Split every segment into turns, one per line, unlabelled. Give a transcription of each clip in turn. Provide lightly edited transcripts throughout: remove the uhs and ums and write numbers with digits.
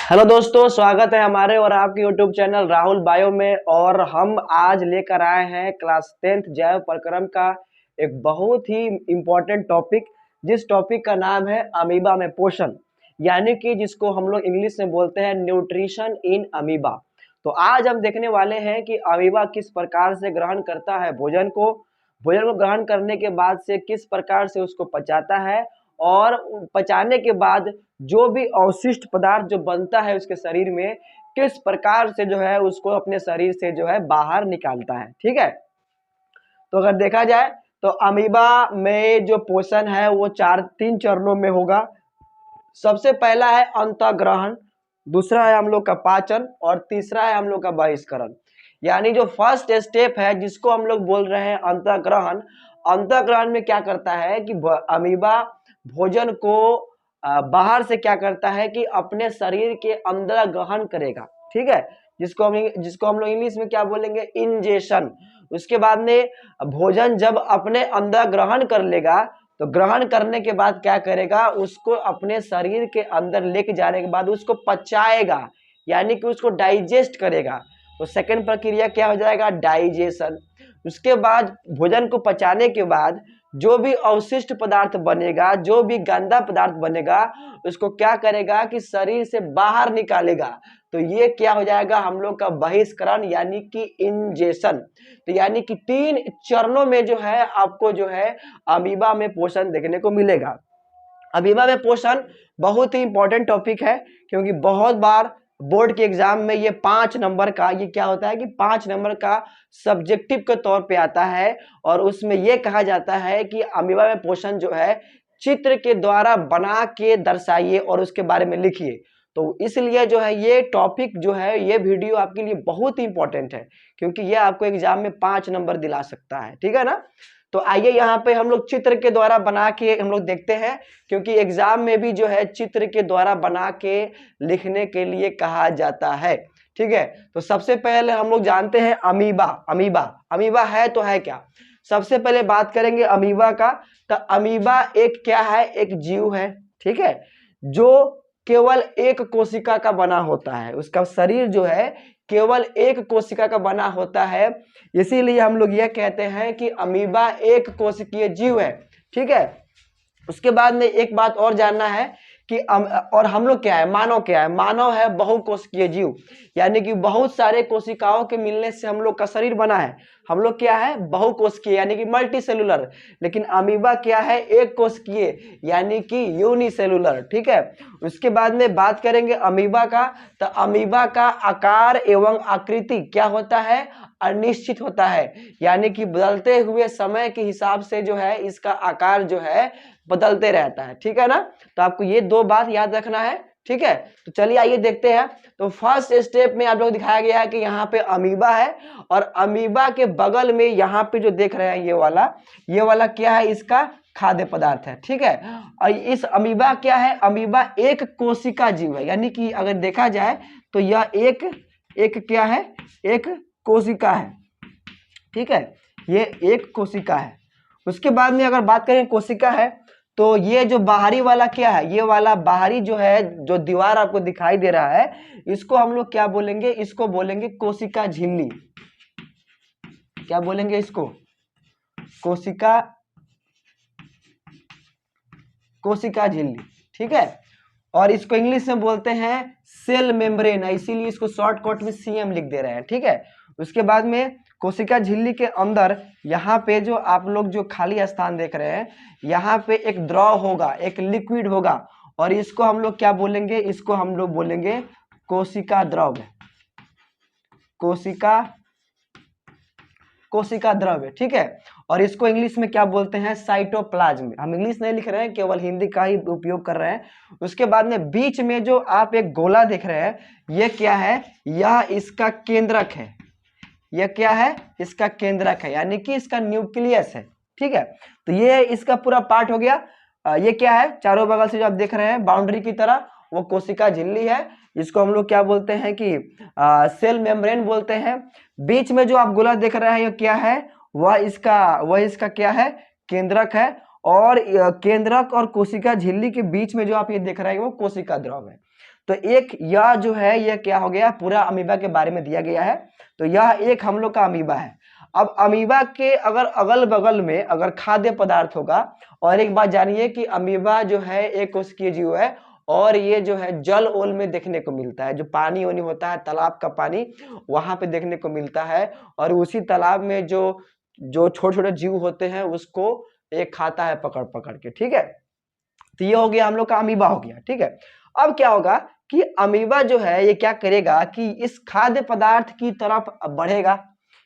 Hello दोस्तों, स्वागत है हमारे और आपके यूट्यूब चैनल राहुल बायो में। और हम आज लेकर आए हैं क्लास 10th जैव प्रक्रम का एक बहुत ही इम्पोर्टेंट टॉपिक, जिस टॉपिक का नाम है अमीबा में पोषण, यानी कि जिसको हम लोग इंग्लिश में बोलते हैं न्यूट्रिशन इन अमीबा। तो आज हम देखने वाले हैं कि अमीबा किस प्रकार से ग्रहण करता है भोजन को ग्रहण करने के बाद से किस प्रकार से उसको पचाता है, और पचाने के बाद जो भी अवशिष्ट पदार्थ जो बनता है उसके शरीर में, किस प्रकार से जो है उसको अपने शरीर से जो है बाहर निकालता है। ठीक है, तो अगर देखा जाए तो अमीबा में जो पोषण है वो तीन चरणों में होगा। सबसे पहला है अंतःग्रहण, दूसरा है हम लोग का पाचन, और तीसरा है हम लोग का बहिष्करण। यानी जो फर्स्ट स्टेप है जिसको हम लोग बोल रहे हैं अंतःग्रहण। अंतःग्रहण में क्या करता है कि अमीबा भोजन को बाहर से क्या करता है कि अपने शरीर के अंदर ग्रहण करेगा। ठीक है, जिसको हम लोग इंग्लिश में क्या बोलेंगे, इंजेशन। उसके बाद में भोजन जब अपने अंदर ग्रहण कर लेगा तो ग्रहण करने के बाद क्या करेगा, उसको अपने शरीर के अंदर लेके जाने के बाद उसको पचाएगा, यानी कि उसको डाइजेस्ट करेगा। तो सेकंड प्रक्रिया क्या हो जाएगा, डाइजेशन। उसके बाद भोजन को पचाने के बाद जो भी अवशिष्ट पदार्थ बनेगा, जो भी गंदा पदार्थ बनेगा, उसको क्या करेगा कि शरीर से बाहर निकालेगा। तो ये क्या हो जाएगा, हम लोग का बहिष्करण यानी कि इंजेशन। तो यानी कि 3 चरणों में जो है आपको जो है अमीबा में पोषण देखने को मिलेगा। अमीबा में पोषण बहुत ही इंपॉर्टेंट टॉपिक है, क्योंकि बहुत बार बोर्ड के एग्जाम में ये 5 नंबर का, ये क्या होता है कि 5 नंबर का सब्जेक्टिव के तौर पे आता है। और उसमें ये कहा जाता है कि अमीबा में पोषण जो है चित्र के द्वारा बना के दर्शाइए और उसके बारे में लिखिए। तो इसलिए जो है ये टॉपिक जो है, ये वीडियो आपके लिए बहुत ही इंपॉर्टेंट है, क्योंकि ये आपको एग्जाम में 5 नंबर दिला सकता है। ठीक है ना। तो आइए यहाँ पे हम लोग चित्र के द्वारा बना के हम लोग देखते हैं, क्योंकि एग्जाम में भी जो है चित्र के द्वारा बना के लिखने के लिए कहा जाता है। ठीक है, तो सबसे पहले हम लोग जानते हैं अमीबा। अमीबा अमीबा है तो है क्या। सबसे पहले बात करेंगे अमीबा का। तो अमीबा एक क्या है, एक जीव है। ठीक है, जो केवल एक कोशिका का बना होता है। उसका शरीर जो है केवल एक कोशिका का बना होता है, इसीलिए हम लोग यह कहते हैं कि अमीबा एक कोशिकीय जीव है। ठीक है, उसके बाद में एक बात और जानना है कि और हम लोग क्या है, मानव क्या है। मानव है बहुकोशिकीय जीव, यानी कि बहुत सारे कोशिकाओं के मिलने से हम लोग का शरीर बना है। हम लोग क्या है, बहुकोशिकीय यानी कि मल्टी सेलुलर। लेकिन अमीबा क्या है, एक कोशिकीय यानी कि यूनिसेलुलर। ठीक है, उसके बाद में बात करेंगे अमीबा का। तो अमीबा का आकार एवं आकृति क्या होता है, अनिश्चित होता है, यानी कि बदलते हुए समय के हिसाब से जो है इसका आकार जो है बदलते रहता है। ठीक है ना, तो आपको ये 2 बात याद रखना है। ठीक है, तो चलिए आइए देखते हैं। तो फर्स्ट स्टेप में आप लोग दिखाया गया है कि यहाँ पे अमीबा है, और अमीबा के बगल में यहाँ पे जो देख रहे हैं ये वाला क्या है, इसका खाद्य पदार्थ है। ठीक है, और इस अमीबा क्या है, अमीबा एक कोशिका जीव है, यानी कि अगर देखा जाए तो यह एक क्या है, एक कोशिका है। ठीक है, ये एक कोशिका है। उसके बाद में अगर बात करें कोशिका है, तो ये जो बाहरी वाला क्या है, ये वाला बाहरी जो है, जो दीवार आपको दिखाई दे रहा है, इसको हम लोग क्या बोलेंगे, इसको बोलेंगे कोशिका झिल्ली। क्या बोलेंगे इसको, कोशिका झिल्ली। ठीक है, और इसको इंग्लिश में बोलते हैं सेल मेम्ब्रेन, इसीलिए इसको शॉर्टकट में सीएम लिख दे रहे हैं। ठीक है, उसके बाद में कोशिका झिल्ली के अंदर यहाँ पे जो आप लोग जो खाली स्थान देख रहे हैं, यहाँ पे एक द्रव होगा, एक लिक्विड होगा, और इसको हम लोग क्या बोलेंगे, इसको हम लोग बोलेंगे कोशिका द्रव। कोशिका द्रव्य। ठीक है, और इसको इंग्लिश में क्या बोलते हैं, साइटोप्लाज्म। हम इंग्लिश नहीं लिख रहे हैं, केवल हिंदी का ही उपयोग कर रहे हैं। उसके बाद में बीच में जो आप एक गोला देख रहे हैं, ये क्या है, यह इसका केंद्रक है। यह क्या है, इसका केंद्रक है, यानी कि इसका न्यूक्लियस है। ठीक है, तो ये इसका पूरा पार्ट हो गया। ये क्या है, चारों बगल से जो आप देख रहे हैं बाउंड्री की तरह, वो कोशिका झिल्ली है। इसको हम लोग क्या बोलते हैं कि सेल मेम्ब्रेन बोलते हैं। बीच में जो आप गोला देख रहे हैं ये क्या है, वह इसका क्या है, केंद्रक है। और केंद्रक और कोशिका झिल्ली के बीच में जो आप ये देख रहे हैं वो कोशिका द्रव है। तो एक यह जो है यह क्या हो गया, पूरा अमीबा के बारे में दिया गया है। तो यह एक हम लोग का अमीबा है। अब अमीबा के अगर अगल बगल में अगर खाद्य पदार्थ होगा, और एक बात जानिए कि अमीबा जो है एक कोशिकीय जीव है, और ये जो है जल ओल में देखने को मिलता है, जो पानी वानी होता है तालाब का पानी वहां पे देखने को मिलता है, और उसी तालाब में जो जो छोटे छोटे जीव होते हैं उसको एक खाता है पकड़ पकड़ के, ठीक है। तो ये हो गया हम लोग का अमीबा हो गया, ठीक है। अब क्या होगा कि अमीबा जो है ये क्या करेगा कि इस खाद्य पदार्थ की तरफ बढ़ेगा,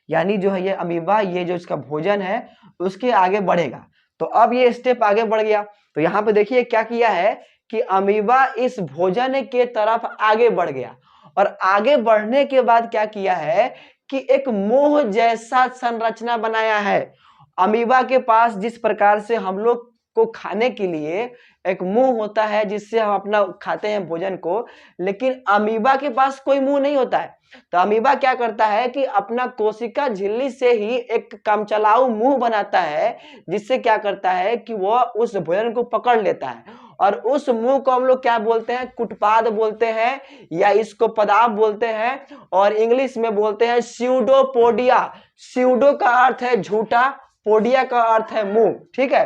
यानी जो है ये अमीबा ये जो इसका भोजन है उसके आगे बढ़ेगा। तो अब ये स्टेप आगे बढ़ गया। तो यहाँ पे देखिए क्या किया है कि अमीबा इस भोजन के तरफ आगे बढ़ गया, और आगे बढ़ने के बाद क्या किया है कि एक मोह जैसा संरचना बनाया है। अमीबा के पास जिस प्रकार से हम लोग को खाने के लिए एक मुंह होता है जिससे हम अपना खाते हैं भोजन को, लेकिन अमीबा के पास कोई मुंह नहीं होता है। तो अमीबा क्या करता है कि अपना कोशिका झिल्ली से ही एक कामचलाऊ मुंह बनाता है, जिससे क्या करता है कि वह उस भोजन को पकड़ लेता है, और उस मुंह को हम लोग क्या बोलते हैं, कुटपाद बोलते हैं, या इसको पदाप बोलते हैं, और इंग्लिश में बोलते हैं स्यूडोपोडिया। स्यूडो का अर्थ है झूठा, पोडिया का अर्थ है मुंह, ठीक है।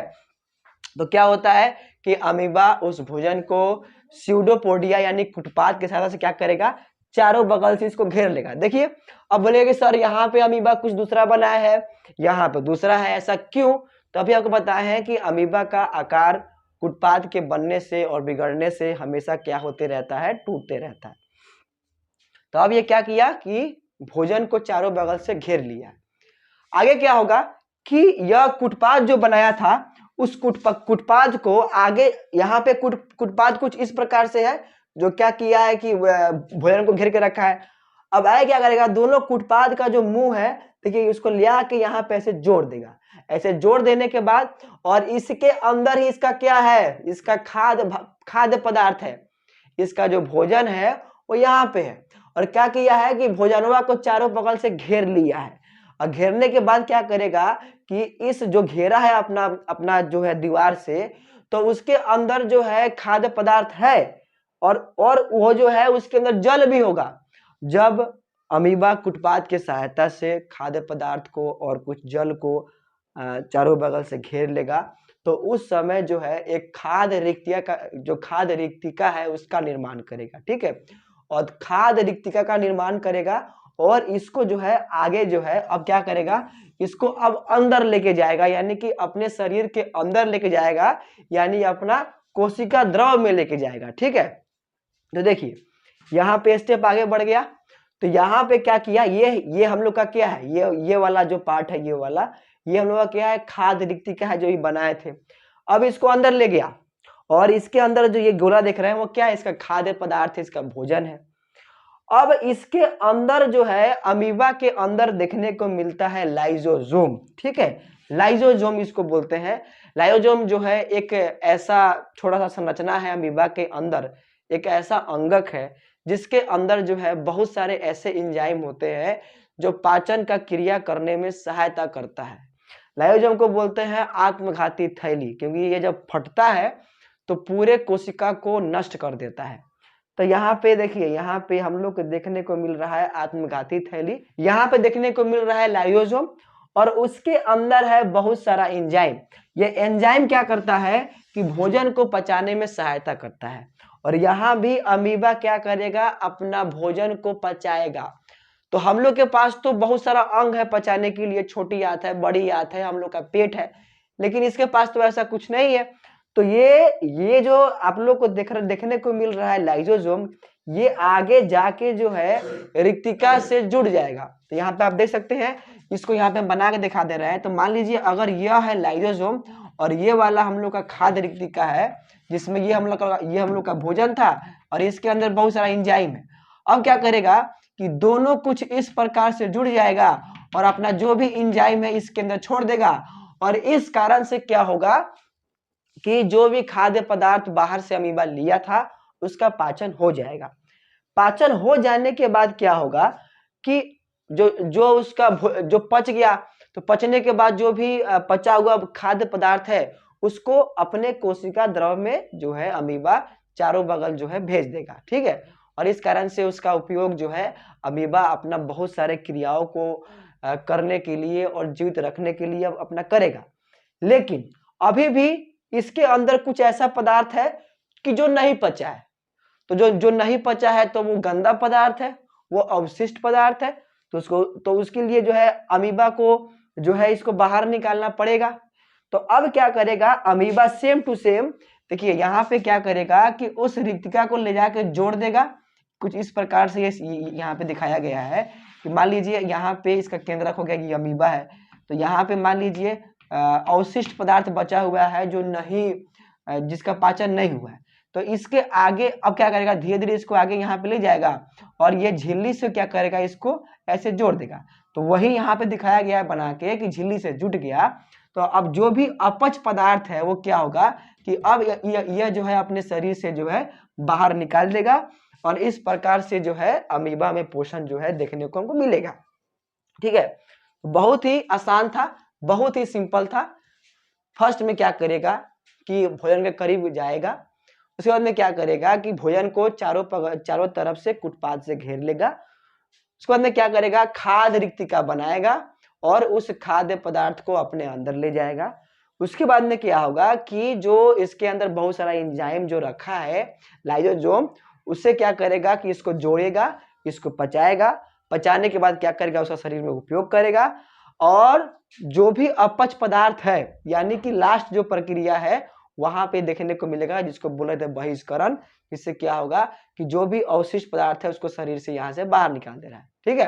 तो क्या होता है कि अमीबा उस भोजन को स्यूडोपोडिया यानी कुटपाद के सहायता से क्या करेगा, चारों बगल से इसको घेर लेगा। देखिए अब बोलेगा सर यहाँ पे अमीबा कुछ दूसरा बनाया है, यहाँ पे दूसरा है, ऐसा क्यों? तो अभी आपको बताया है कि अमीबा का आकार कुटपाद के बनने से और बिगड़ने से हमेशा क्या होते रहता है, टूटते रहता है। तो अब ये क्या किया कि भोजन को चारों बगल से घेर लिया। आगे क्या होगा कि यह कुटपाद जो बनाया था उस कुटपाद को आगे यहाँ पे कुटपाद कुछ इस प्रकार से है जो क्या किया है कि भोजन को घेर के रखा है। अब आगे क्या करेगा, दोनों कुटपाद का जो मुंह है देखिए उसको ले आके यहाँ पे ऐसे जोड़ देगा। ऐसे जोड़ देने के बाद और इसके अंदर ही इसका क्या है, इसका खाद्य पदार्थ है, इसका जो भोजन है वो यहाँ पे है। और क्या किया है कि भोजनवा को चारों बगल से घेर लिया है, और घेरने के बाद क्या करेगा कि इस जो घेरा है अपना अपना जो है दीवार से, तो उसके अंदर जो है खाद्य पदार्थ है, और वो जो है उसके अंदर जल भी होगा। जब अमीबा कुटपाद के सहायता से खाद्य पदार्थ को और कुछ जल को चारों बगल से घेर लेगा, तो उस समय जो है एक खाद्य रिक्तिका है उसका निर्माण करेगा, ठीक है। और खाद्य रिक्तिका का निर्माण करेगा, और इसको जो है आगे जो है अब क्या करेगा, इसको अब अंदर लेके जाएगा, यानी कि अपने शरीर के अंदर लेके जाएगा, यानी अपना कोशिका द्रव में लेके जाएगा, ठीक है। तो देखिए यहाँ पे स्टेप आगे बढ़ गया। तो यहाँ पे क्या किया, ये हम लोग का क्या है, ये वाला जो पार्ट है, ये हम लोग का क्या है, खाद्य रिक्तिका है जो ये बनाए थे। अब इसको अंदर ले गया, और इसके अंदर जो ये गोला देख रहे हैं वो क्या है, इसका खाद्य पदार्थ है, इसका भोजन है। अब इसके अंदर जो है अमीबा के अंदर देखने को मिलता है लाइजोजोम, ठीक है। लाइजोजोम इसको बोलते हैं। लाइजोजोम जो है एक ऐसा छोटा सा संरचना है अमीबा के अंदर, एक ऐसा अंगक है जिसके अंदर जो है बहुत सारे ऐसे एंजाइम होते हैं जो पाचन का क्रिया करने में सहायता करता है। लाइजोजोम को बोलते हैं आत्मघाती थैली, क्योंकि ये जब फटता है तो पूरे कोशिका को नष्ट कर देता है। तो यहाँ पे देखिए, यहाँ पे हम लोग को देखने को मिल रहा है आत्मघाती थैली, यहाँ पे देखने को मिल रहा है लाइसोसोम, और उसके अंदर है बहुत सारा एंजाइम। ये एंजाइम क्या करता है कि भोजन को पचाने में सहायता करता है, और यहाँ भी अमीबा क्या करेगा, अपना भोजन को पचाएगा। तो हम लोग के पास तो बहुत सारा अंग है पचाने के लिए, छोटी आंत है, बड़ी आंत है, हम लोग का पेट है, लेकिन इसके पास तो ऐसा कुछ नहीं है। तो ये जो आप लोग को देखने को मिल रहा है लाइसोसोम, ये आगे जाके जो है रिक्तिका से जुड़ जाएगा। तो यहाँ पे आप देख सकते हैं, इसको यहाँ पे बना के दिखा दे रहे हैं। तो मान लीजिए अगर यह है लाइसोसोम और ये वाला हम लोग का खाद्य रिक्तिका है, जिसमें ये हम लोग का भोजन था, और इसके अंदर बहुत सारा एंजाइम है। अब क्या करेगा कि दोनों कुछ इस प्रकार से जुड़ जाएगा, और अपना जो भी एंजाइम है इसके अंदर छोड़ देगा, और इस कारण से क्या होगा कि जो भी खाद्य पदार्थ बाहर से अमीबा लिया था उसका पाचन हो जाएगा। पाचन हो जाने के बाद क्या होगा कि जो उसका जो पच गया, तो पचने के बाद जो भी पचा हुआ खाद्य पदार्थ है उसको अपने कोशिका द्रव में जो है अमीबा चारों बगल जो है भेज देगा, ठीक है। और इस कारण से उसका उपयोग जो है अमीबा अपना बहुत सारे क्रियाओं को करने के लिए और जीवित रखने के लिए अपना करेगा। लेकिन अभी भी इसके अंदर कुछ ऐसा पदार्थ है कि जो नहीं पचा है। तो जो नहीं पचा है तो वो गंदा पदार्थ है, वो अवशिष्ट पदार्थ है। तो उसके लिए जो है अमीबा को जो है इसको बाहर निकालना पड़ेगा। तो अब क्या करेगा अमीबा, सेम टू सेम देखिए यहाँ पे क्या करेगा कि उस रिक्तिका को ले जाकर जोड़ देगा। कुछ इस प्रकार से यहाँ पे दिखाया गया है कि मान लीजिए यहाँ पे इसका केंद्रक हो गया कि अमीबा है, तो यहाँ पे मान लीजिए अवशिष्ट पदार्थ बचा हुआ है जो नहीं, जिसका पाचन नहीं हुआ है। तो इसके आगे अब क्या करेगा, धीरे धीरे इसको आगे यहाँ पे ले जाएगा और ये झिल्ली से क्या करेगा, इसको ऐसे जोड़ देगा। तो वही यहाँ पे दिखाया गया है बना के कि झिल्ली से जुट गया। तो अब जो भी अपच पदार्थ है वो क्या होगा कि अब यह जो है अपने शरीर से जो है बाहर निकाल देगा और इस प्रकार से जो है अमीबा में पोषण जो है देखने को हमको मिलेगा, ठीक है। बहुत ही आसान था, बहुत ही सिंपल था। फर्स्ट में क्या करेगा कि भोजन के करीब जाएगा, उसके बाद में क्या करेगा कि भोजन को चारों तरफ से कुटपाद से घेर लेगा। उसके बाद में क्या करेगा, खाद्य रिक्तिका बनाएगा और उस खाद्य पदार्थ को अपने अंदर ले जाएगा। उसके बाद में क्या होगा कि जो इसके अंदर बहुत सारा एंजाइम जो रखा है लाइसोसोम, उससे क्या करेगा कि इसको जोड़ेगा, इसको पचाएगा। पचाने के बाद क्या करेगा, उसका शरीर में उपयोग करेगा और जो भी अपच पदार्थ है यानी कि लास्ट जो प्रक्रिया है वहां पे देखने को मिलेगा जिसको बोले थे बहिष्करण। इससे क्या होगा कि जो भी अवशिष्ट पदार्थ है उसको शरीर से यहाँ से बाहर निकाल दे रहा है, ठीक है।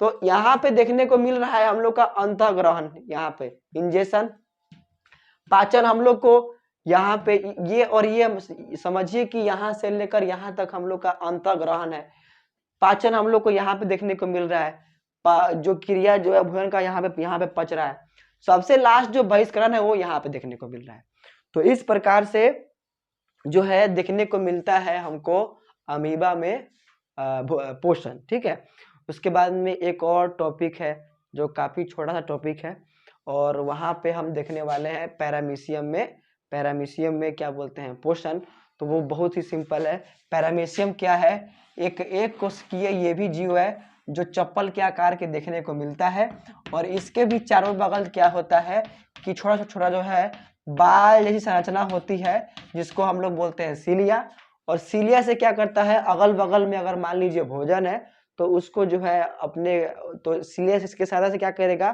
तो यहाँ पे देखने को मिल रहा है हम लोग का अंतःग्रहण, यहाँ पे इंजेक्शन, पाचन हम लोग को यहाँ पे ये और ये समझिए कि यहाँ से लेकर यहाँ तक हम लोग का अंतःग्रहण है। पाचन हम लोग को यहाँ पे देखने को मिल रहा है, जो क्रिया जो है भोजन का यहाँ पे पच रहा है। सबसे लास्ट जो बहिष्करण है वो यहाँ पे देखने को मिल रहा है। तो इस प्रकार से जो है देखने को मिलता है हमको अमीबा में पोषण, ठीक है। उसके बाद में एक और टॉपिक है जो काफी छोटा सा टॉपिक है और वहां पे हम देखने वाले हैं पैरामीशियम में क्या बोलते हैं पोषण। तो वो बहुत ही सिंपल है। पैरामीशियम क्या है, एक कोशिकीय ये भी जीव है जो चप्पल के आकार के देखने को मिलता है और इसके भी चारों बगल क्या होता है कि छोटा जो है बाल जैसी संरचना होती है जिसको हम लोग बोलते हैं सीलिया। और सीलिया से क्या करता है, अगल बगल में अगर मान लीजिए भोजन है तो उसको जो है अपने, तो सीलिया इसके सहायता से क्या करेगा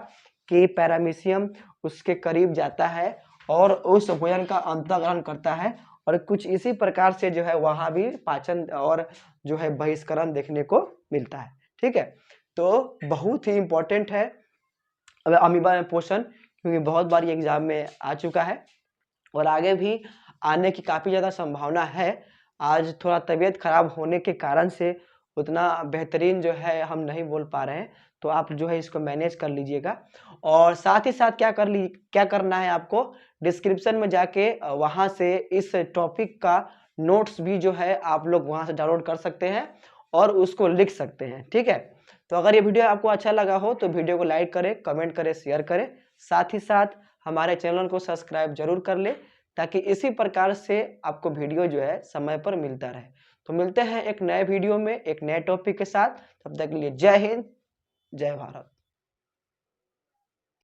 कि पैरामीशियम उसके करीब जाता है और उस भोजन का अंतःग्रहण करता है और कुछ इसी प्रकार से जो है वहां भी पाचन और जो है बहिष्करण देखने को मिलता है, ठीक है। तो बहुत ही इंपॉर्टेंट है अमीबा में पोषण, क्योंकि बहुत बार ये एग्जाम में आ चुका है और आगे भी आने की काफी ज्यादा संभावना है। आज थोड़ा तबीयत खराब होने के कारण से उतना बेहतरीन जो है हम नहीं बोल पा रहे हैं, तो आप जो है इसको मैनेज कर लीजिएगा। और साथ ही साथ क्या करना है आपको, डिस्क्रिप्शन में जाके वहां से इस टॉपिक का नोट्स भी जो है आप लोग वहां से डाउनलोड कर सकते हैं और उसको लिख सकते हैं, ठीक है। तो अगर ये वीडियो आपको अच्छा लगा हो तो वीडियो को लाइक करें, कमेंट करें, शेयर करें। साथ ही साथ हमारे चैनल को सब्सक्राइब जरूर कर ले ताकि इसी प्रकार से आपको वीडियो जो है समय पर मिलता रहे। तो मिलते हैं एक नए वीडियो में एक नए टॉपिक के साथ, तब तक के लिए जय हिंद, जय भारत।